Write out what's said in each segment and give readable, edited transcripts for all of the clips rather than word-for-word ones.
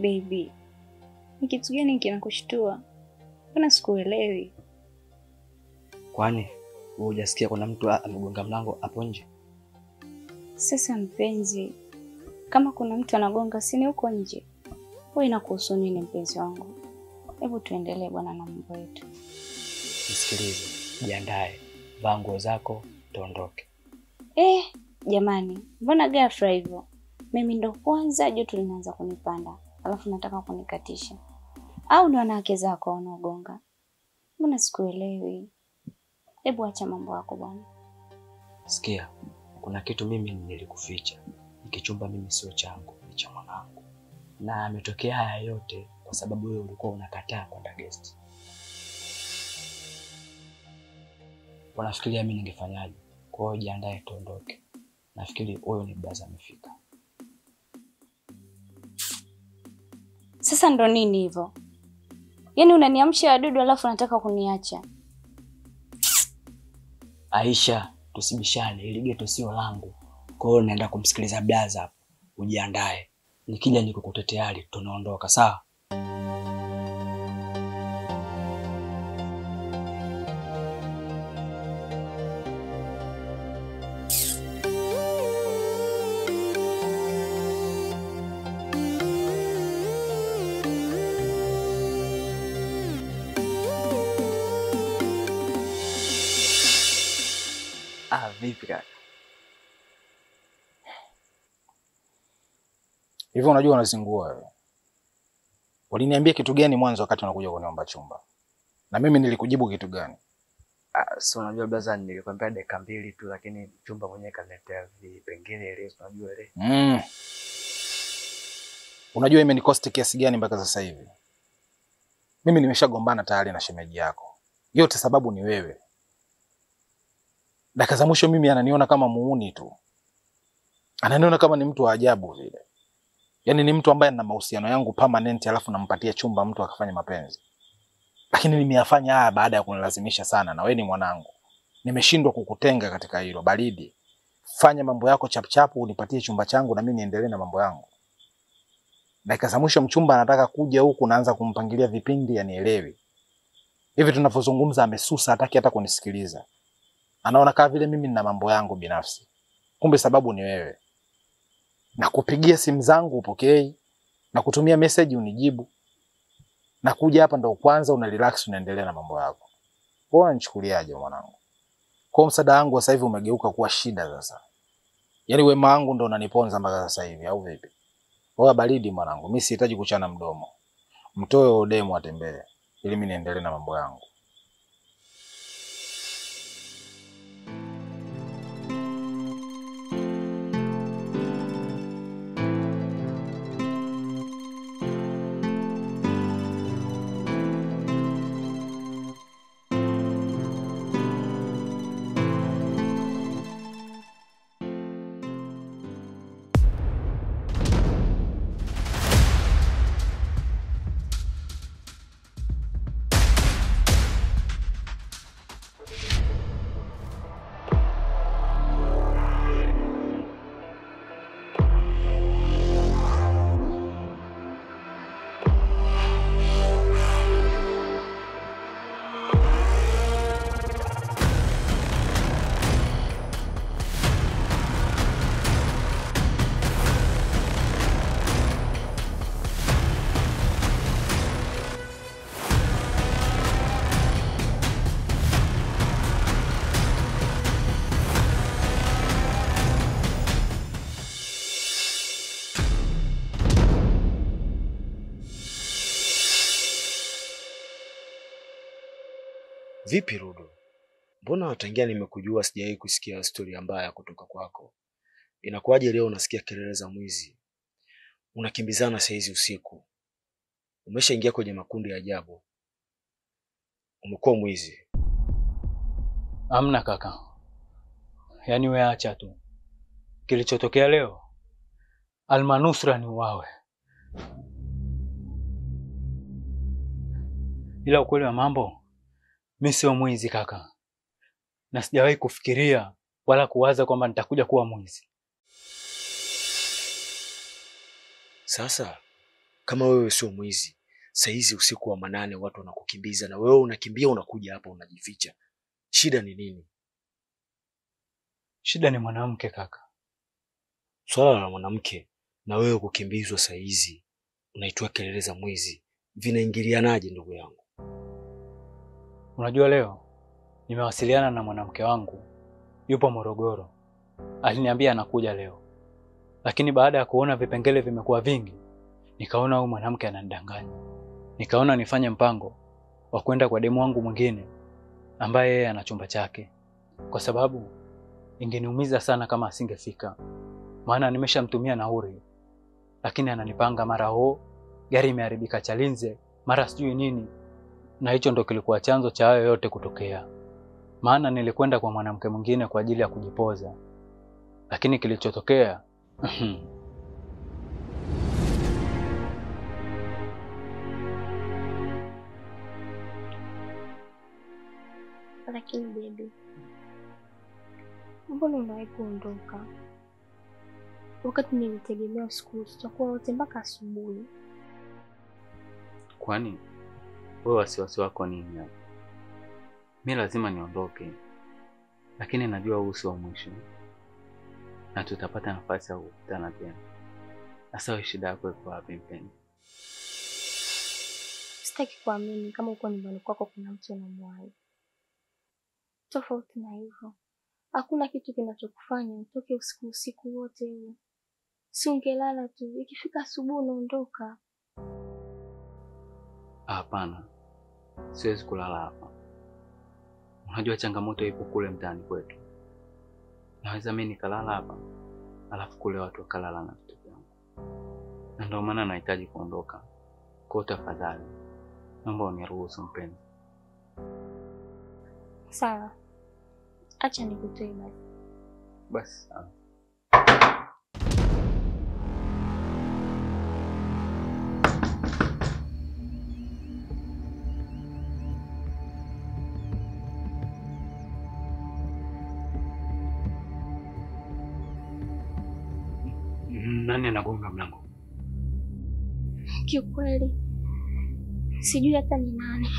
baby? Ni kitu gani kinakushtua? Mbona sikuelewi? Kwani wewe hujasikia kuna mtu amegonga mlango hapo nje? Sasa mpenzi, kama kuna mtu anagonga sini huko nje, wewe inakuhusu nini mpenzi wangu? Hebu tuendelee bwana na mambo yetu. Nisikilize, jiandae, vaa nguo zako, tuondoke. Jamani, mbona ghafla hivyo? Mimi ndo kwanza joto linaanza kunipanda, alafu nataka kunikatisha. Au ni wanawake zako wanaogonga? Mbona sikuelewi? Hebu acha mambo yako bwana. Sikia, kuna kitu mimi nilikuficha. Kichumba mimi sio changu, ni cha mwanangu. Na ametokea haya yote kwa sababu wewe ulikuwa unakataa kwenda guest. Wanafikiria mimi ningefanyaje? Kwa hiyo jiandae tuondoke. Nafikiri huyo ni brother amefika. Sasa ndo nini hivyo? Yaani unaniamsha wadudu alafu unataka kuniacha? Aisha, tusibishane, ili geto sio langu. Kwa hiyo naenda kumsikiliza brother hapo. Ujiandae. Nikija nikukutetea hali tunaondoka, sawa? Vipi kaka? Hivyo unajua unazingua wewe. Waliniambia kitu gani mwanzo wakati unakuja kuniomba chumba? Na mimi nilikujibu kitu gani? So unajua brother, nilikwambia dakika 2 tu, lakini chumba mwenyewe kaniletea vipengele ile, unajua ile. Unajua imenikosti kiasi gani mpaka sasa hivi? Mimi nimeshagombana tayari na shemeji yako. Yote sababu ni wewe. Dakika za mwisho mimi ananiona kama muuni tu. Ananiona kama ni mtu wa ajabu vile. Yaani ni mtu ambaye ana mahusiano yangu permanent alafu nampatia chumba mtu akafanya mapenzi. Lakini nimeyafanya haya baada ya kunilazimisha sana, na wewe ni mwanangu. Nimeshindwa kukutenga katika hilo. Baridi. Fanya mambo yako chapchapu, unipatie chumba changu na mimi niendelee na mambo yangu. Dakika za mwisho mchumba anataka kuja huku, naanza kumpangilia vipindi anielewi. Hivi tunapozungumza amesusa, hataki hata kunisikiliza. Anaona kama vile mimi nina mambo yangu binafsi. Kumbe sababu ni wewe. Na kupigia simu zangu upokei, na kutumia message unijibu. Na kuja hapa ndo kwanza una relax unaendelea na mambo yako. Wewe unanichukuliaje mwanangu? Kwa msaada wangu sasa hivi umegeuka kuwa shida sasa. Yaani wema wangu ndo unaniponza mpaka sasa hivi au vipi? Wewe baridi mwanangu, mimi sihitaji kuchana mdomo. Mtoe odemu atembee ili mimi niendelee na mambo yangu. Vipi Rudo? Mbona watangia nimekujua sijawahi kusikia story mbaya kutoka kwako? Inakuwaje leo unasikia kelele za mwizi? Unakimbizana saa hizi usiku. Umeshaingia kwenye makundi ya ajabu. Umekuwa mwizi. Amna kaka. Yaani wewe acha tu. Kilichotokea leo, almanusra ni wawe. Ila ukweli wa mambo, mimi sio mwizi kaka. Na sijawahi kufikiria wala kuwaza kwamba nitakuja kuwa mwizi. Sasa Kama wewe sio mwizi, saa hizi usiku wa manane watu wanakukimbiza na wewe unakimbia unakuja hapa unajificha. Shida ni nini? Shida ni mwanamke kaka. Swala la mwanamke na wewe kukimbizwa saa hizi unaitwa kelele za mwizi vinaingilianaje ndugu yangu? Unajua leo nimewasiliana na mwanamke wangu, yupo Morogoro. Aliniambia anakuja leo. Lakini baada ya kuona vipengele vimekuwa vingi, nikaona huyu mwanamke ananidanganya. Nikaona nifanye mpango wa kwenda kwa demu wangu mwingine ambaye yeye ana chumba chake. Kwa sababu ingeniumiza sana kama asingefika. Maana nimeshamtumia nauli. Lakini ananipanga mara gari imeharibika Chalinze, mara sijui nini. Na hicho ndo kilikuwa chanzo cha hayo yote kutokea. Maana nilikwenda kwa mwanamke mwingine kwa ajili ya kujipoza. Lakini kilichotokea Lakini baby, mbona unawahi kuondoka? Wakati nilitegemea usiku tutakuwa wote mpaka asubuhi. Kwani wewe wasiwasi wako nini hapa? Mimi lazima niondoke. Lakini najua huu sio mwisho. Na tutapata nafasi ya kukutana tena. Sasa wewe shida yako iko wapi mpenzi? Sitaki kuamini kama uko nyumbani kwako kuna mtu anamwahi. Tofauti na hivyo, hakuna kitu kinachokufanya utoke usiku wote huo. Si ungelala tu, ikifika asubuhi unaondoka. Hapana. Siwezi kulala hapa. Unajua changamoto ipo kule mtaani kwetu. Naweza mimi nikalala hapa, alafu kule watu wakalala na vitu vyangu. Na ndio maana nahitaji kuondoka. Kwa tafadhali, naomba uniruhusu mpenzi. Sawa. Acha nikutoe basi. Basi sawa. Nani anagonga mlango? Kiukweli sijui hata ni nani.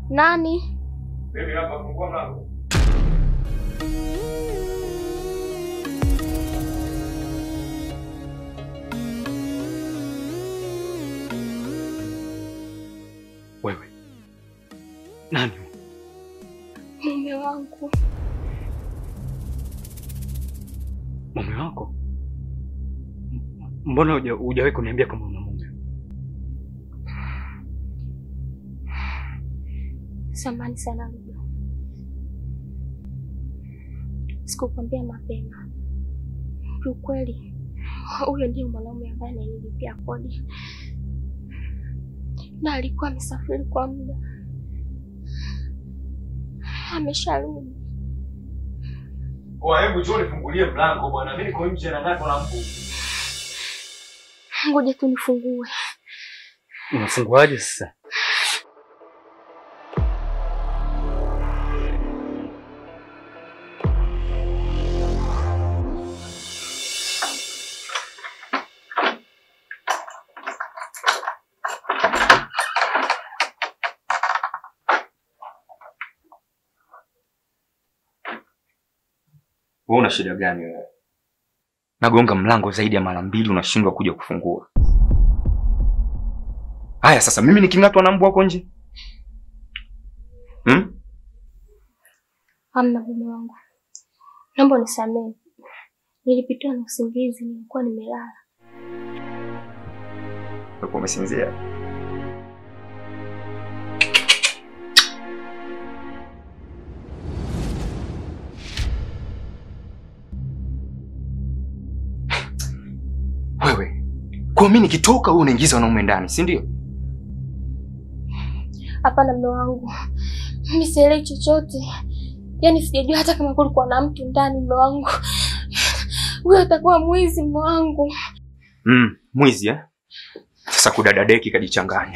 Nani? Mimi hapa, fungua mlango. Wewe. Nani? Mume wangu. Mume wako? Mbona hujawahi kuniambia kama una mume? Samahani sana Ludo. Sikukwambia mapema. Kiukweli, huyo ndiye mwanaume ambaye ananilipia kodi. Na alikuwa amesafiri kwa muda. Amesharudi. Hebu njoo nifungulie mlango bwana. Mimi niko nje na ngapi na mkuu. Ngoja tu nifungue. Unafunguaje sasa? Wewe una shida gani wewe? Nagonga mlango zaidi ya mara 2 unashindwa kuja kufungua. Haya sasa mimi niking'atwa na mbwa wako nje? Hamna mume wangu. Naomba unisamehe. Nilipitwa na usingizi, nilikuwa nimelala. Wewe umesinzia? Wewe, kwa mimi nikitoka wewe unaingiza wanaume ndani, si ndio? Hapana mume wangu. Mimi sielewi chochote. Yaani sijajua hata kama kulikuwa na mtu ndani mume wangu. Huyo atakuwa mwizi mume wangu. Mwizi eh? Sasa kudadadeki kajichanganya.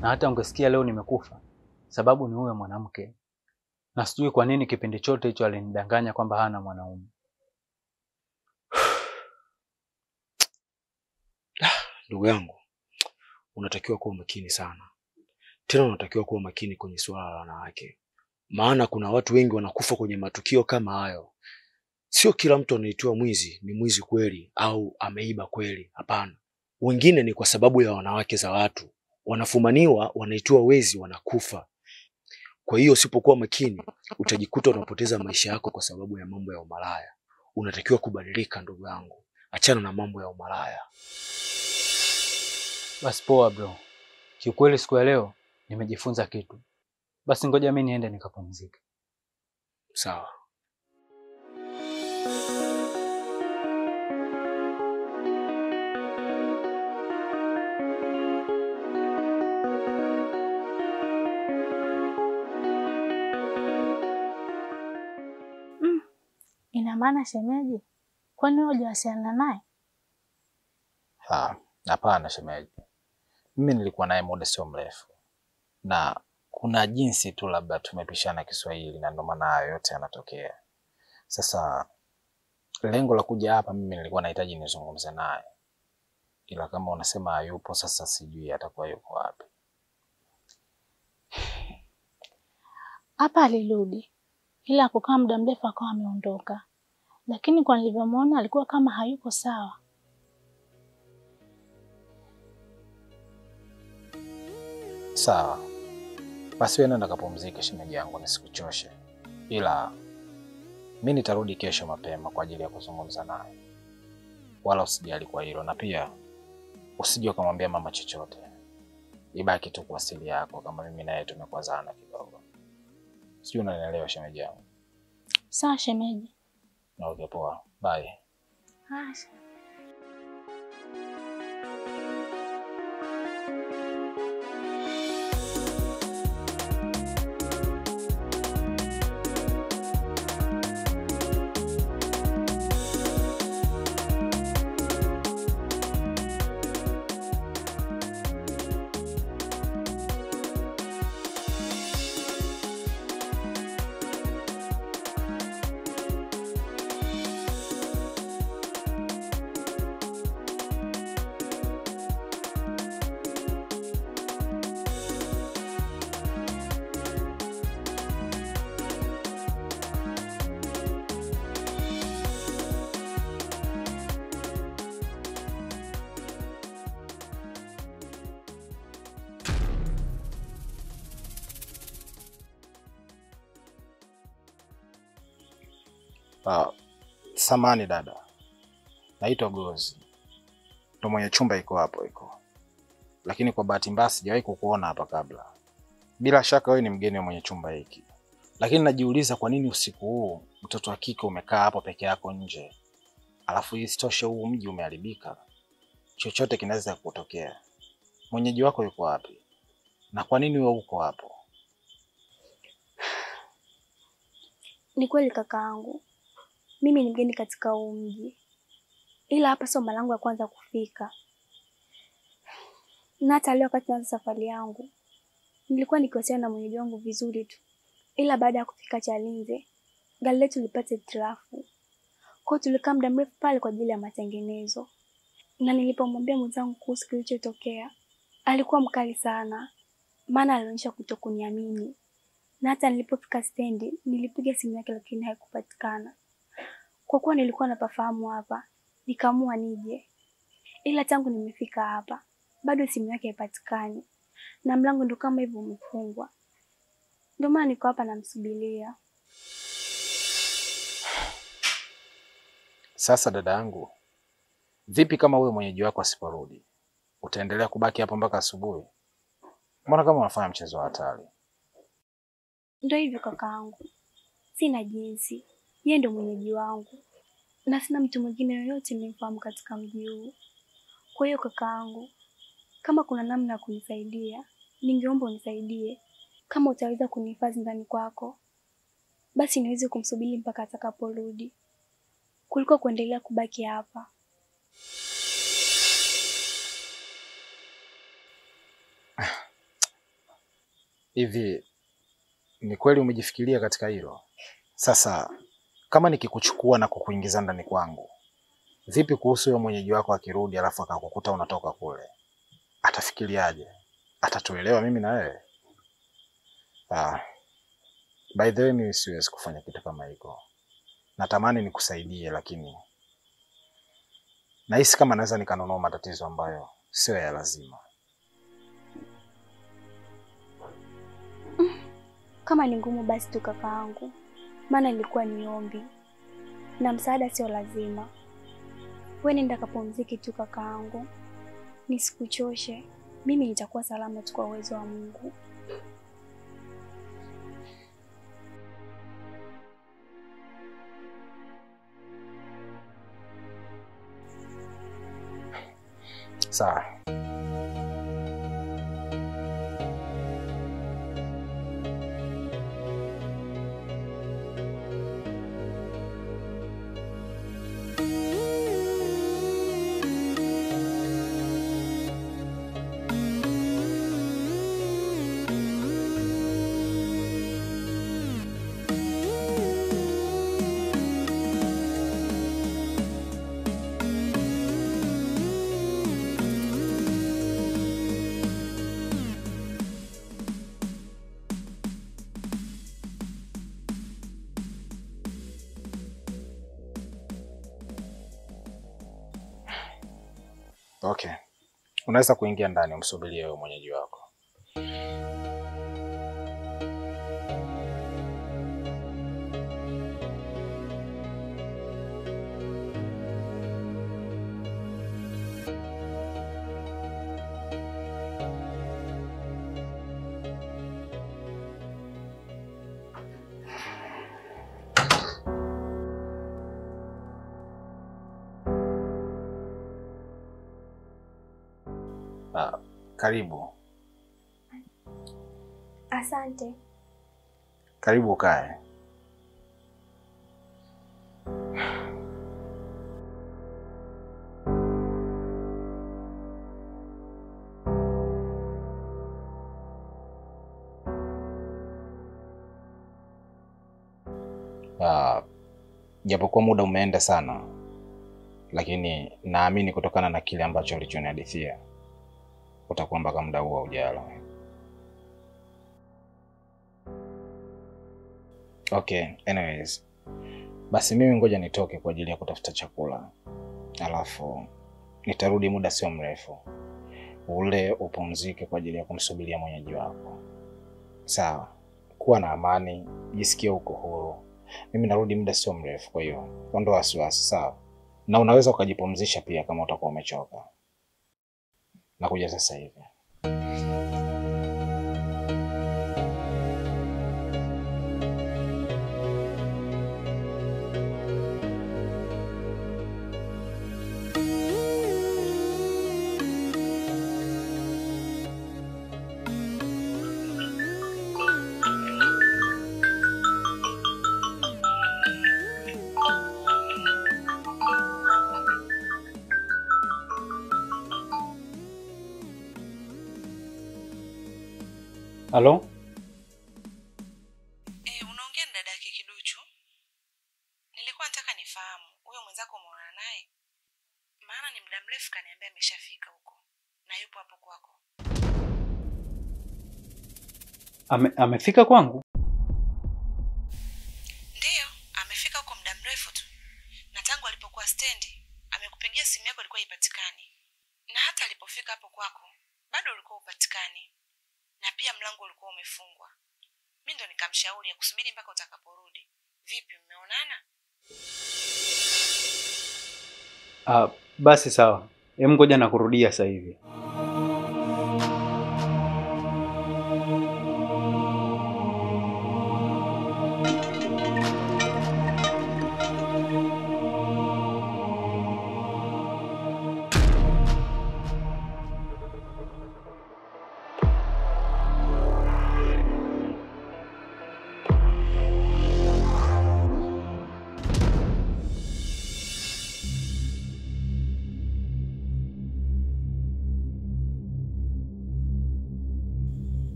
Na hata ungesikia leo nimekufa, sababu ni huyo mwanamke. Na sijui kwa nini kipindi chote hicho alinidanganya kwamba hana mwanaume. Ndugu yangu, unatakiwa kuwa makini sana. Tena unatakiwa kuwa makini kwenye suala la wanawake. Maana kuna watu wengi wanakufa kwenye matukio kama hayo. Sio kila mtu anaitwa mwizi ni mwizi kweli au ameiba kweli, hapana. Wengine ni kwa sababu ya wanawake za watu. Wanafumaniwa, wanaitwa wezi, wanakufa. Kwa hiyo usipokuwa makini, utajikuta unapoteza maisha yako kwa sababu ya mambo ya umalaya. Unatakiwa kubadilika ndugu yangu. Achana na mambo ya umalaya. Basi poa bro. Kiukweli siku ya leo nimejifunza kitu. Basi ngoja mimi niende nikapumzike. Sawa. Ina maana shemeji, kwani wewe hujawasiliana naye? Hapana shemeji. Mimi nilikuwa naye muda sio mrefu. Na kuna jinsi tu labda tumepishana Kiswahili na ndio maana hayo yote yanatokea. Sasa lengo la kuja hapa mimi nilikuwa nahitaji nizungumze naye. Ila kama unasema hayupo, sasa sijui atakuwa yuko wapi. Hapa alirudi. Ila kukaa muda mrefu akawa ameondoka. Lakini kwa nilivyomuona alikuwa kama hayuko sawa. Sawa. Basi wewe nenda kapumzike shemeji yangu, nisikuchoshe. Ila mimi nitarudi kesho mapema kwa ajili ya kuzungumza naye. Wala usijali kwa hilo, na pia usije kumwambia mama chochote. Ibaki tu kwa asili yako kama mimi naye tumekwazana kidogo. Sijui unanielewa shemeji yangu. Sawa shemeji. Okay, poa. Bye. Asha. Samani dada. Naitwa Gozi. Ndo mwenye chumba iko hapo iko. Lakini kwa bahati mbaya sijawahi kukuona hapa kabla. Bila shaka wewe ni mgeni wa mwenye chumba hiki. Lakini najiuliza kwa nini usiku huu mtoto wa kike umekaa hapo peke yako nje. Alafu isitoshe huu mji umeharibika. Chochote kinaweza kutokea. Mwenyeji wako yuko wapi? Na kwa nini wewe uko hapo? Ni kweli kakaangu. Mimi ni mgeni katika huu mji. Ila hapa sio mara yangu ya kwanza kufika. Na hata leo wakati naanza safari yangu, nilikuwa nikiwasiliana na mwenyeji wangu vizuri tu. Ila baada ya kufika Chalinze, gari letu lilipata hitilafu. Kwa hiyo tulikaa muda mrefu pale kwa ajili ya matengenezo. Na nilipomwambia mwenzangu kuhusu kilichotokea, alikuwa mkali sana. Maana alionyesha kutokuniamini. Na hata nilipofika stendi, nilipiga simu yake lakini haikupatikana. Kwa kuwa nilikuwa napafahamu hapa, nikaamua nije. Ila tangu nimefika hapa, bado simu yake haipatikani. Na mlango ndo kama hivyo umefungwa. Ndio maana niko hapa namsubiria. Sasa dada yangu, vipi kama wewe mwenyeji wako asiporudi? Utaendelea kubaki hapo mpaka asubuhi? Mbona kama unafanya mchezo wa hatari? Ndio hivyo kakaangu. Sina jinsi. Yeye ndio mwenyeji wangu. Na sina mtu mwingine yoyote nimemfahamu katika mji huu. Kwa hiyo kakaangu, kama kuna namna ya kunisaidia, ningeomba unisaidie. Kama utaweza kunihifadhi ndani kwako, basi niweze kumsubiri mpaka atakaporudi. Kuliko kuendelea kubaki hapa. Hivi ni kweli umejifikiria katika hilo? Sasa kama nikikuchukua na kukuingiza ndani kwangu, Vipi kuhusu yule mwenyeji wako akirudi alafu akakukuta unatoka kule? Atafikiriaje? Atatuelewa mimi na wewe? By the way, mimi siwezi kufanya kitu kama hiko. Natamani nikusaidie lakini nahisi kama naweza nikanunua matatizo ambayo sio ya lazima. Kama ni ngumu basi tu kakaangu. Maana ilikuwa ni ombi. Na msaada sio lazima. Wewe nenda kapumzike tu kakaangu. Nisikuchoshe. Mimi nitakuwa salama tu kwa uwezo wa Mungu. Sawa. Okay. Unaweza kuingia ndani umsubirie wewe mwenyeji wako. Karibu. Asante. Karibu ukae. Japokuwa muda umeenda sana, lakini naamini kutokana na kile ambacho ulichonihadithia utakuwa mpaka muda huo hujala. Okay, anyways. Basi mimi ngoja nitoke kwa ajili ya kutafuta chakula. Alafu nitarudi muda sio mrefu. Ule upumzike kwa ajili ya kumsubiria mwenyeji wako. Sawa. Kuwa na amani, jisikie uko huru. Mimi narudi muda sio mrefu, kwa hiyo ondoa wasiwasi, sawa? Na unaweza ukajipumzisha pia kama utakuwa umechoka. Nakuja sasa hivi. Halo? Unaongea na dada yake Kiduchu? Nilikuwa nataka nifahamu, huyo mwenzako umeona naye? Maana ni muda mrefu kaniambia ameshafika huko na yupo hapo kwako. Amefika kwangu? Ndiyo, amefika huko muda mrefu tu. Na tangu alipokuwa stendi, amekupigia simu yako ilikuwa haipatikani. Na hata alipofika hapo kwako, bado ulikuwa upatikani. Na pia mlango ulikuwa umefungwa. Mimi ndo nikamshauri ya kusubiri mpaka utakaporudi. Vipi, mmeonana? Basi sawa. Ngoja nakurudia sasa hivi.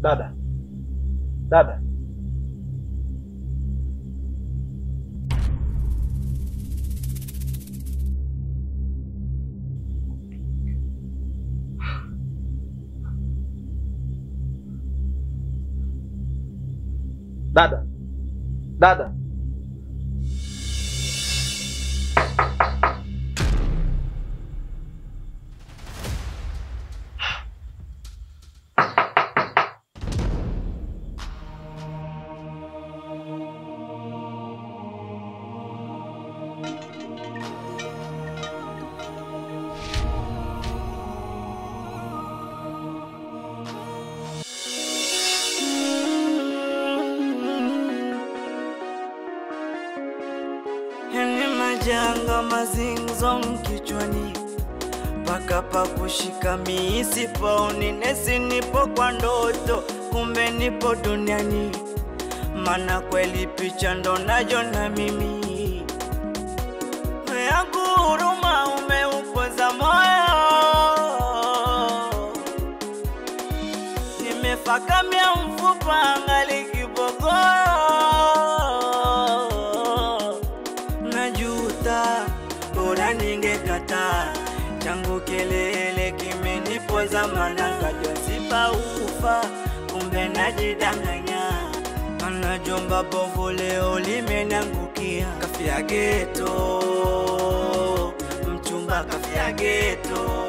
Dada. Dada. Dada. Dada. Majanga mazingzo kichwani, paka pa kushika miisi paoni, nesi nipo kwa ndoto, kumbe nipo duniani, mana kweli picha ndo najo na mimi. Yangu huruma umeupoza moyo, nimefakamia mfupa angali kibogoyo. Bora ningekata, changu kelele kimenipoza, mana ngajua sipa ufa, kumbe najidanganya. Mana jomba bovu leo limenangukia, kafia geto, mchumba kafia geto.